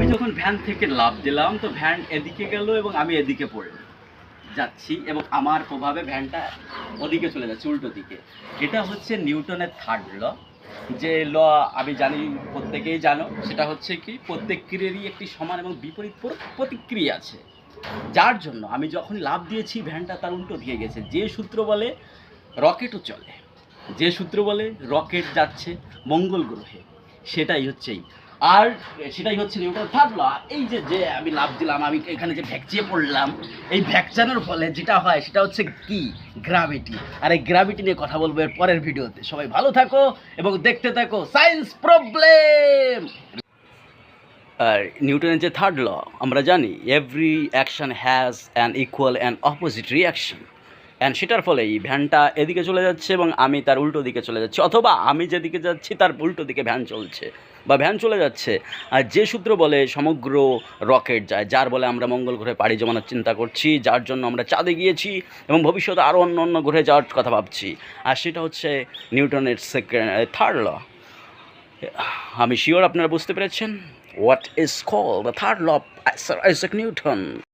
আমি যখন ভ্যান থেকে লাফ দিলাম তো ভ্যান এদিকে গেল এবং আমি এদিকে পড়ে যাচ্ছি এবং আমার প্রভাবে ভ্যানটা ওদিকে চলে যাচ্ছে উল্টো দিকে। এটা হচ্ছে নিউটনের থার্ড ল। যে ল আমি জানি প্রত্যেকেই জানো, সেটা হচ্ছে কি প্রত্যেক ক্রিয়ারই একটি সমান এবং বিপরীত প্রতিক্রিয়া আছে। যার জন্য আমি যখন লাফ দিয়েছি ভ্যানটা তার উল্টো দিকে গেছে। যে সূত্র বলে রকেটও চলে, যে সূত্র বলে রকেট যাচ্ছে মঙ্গল গ্রহে, সেটাই হচ্ছেই। আর সেটাই হচ্ছে নিউটন থার্ড ল। এই যে যে আমি লাফ দিলাম, আমি এখানে যে ভ্যাকচিয়ে পড়লাম, এই ভ্যাকচানোর ফলে যেটা হয় সেটা হচ্ছে কি গ্র্যাভিটি। আর এই গ্র্যাভিটি নিয়ে কথা বলবো এর পরের ভিডিওতে। সবাই ভালো থাকো এবং দেখতে থাকো সায়েন্স প্রবলেম। আর নিউটনের যে থার্ড ল আমরা জানি, every action has an equal and opposite reaction. And সেটার ফলেই ভ্যানটা এদিকে চলে যাচ্ছে এবং আমি তার উল্টো দিকে চলে যাচ্ছি, অথবা আমি যেদিকে যাচ্ছি তার উল্টো দিকে ভ্যান চলছে বা ভ্যান চলে যাচ্ছে। আর যে সূত্র বলে সমগ্র রকেট যায়, যার বলে আমরা মঙ্গল গ্রহে পাড়ি জমানোর চিন্তা করছি, যার জন্য আমরা চাঁদে গিয়েছি এবং ভবিষ্যতে আরও অন্য অন্য গ্রহে যাওয়ার কথা ভাবছি, আর সেটা হচ্ছে নিউটনের থার্ড ল। আমি শিওর আপনারা বুঝতে পেরেছেন what is called the third law of Isaac Newton.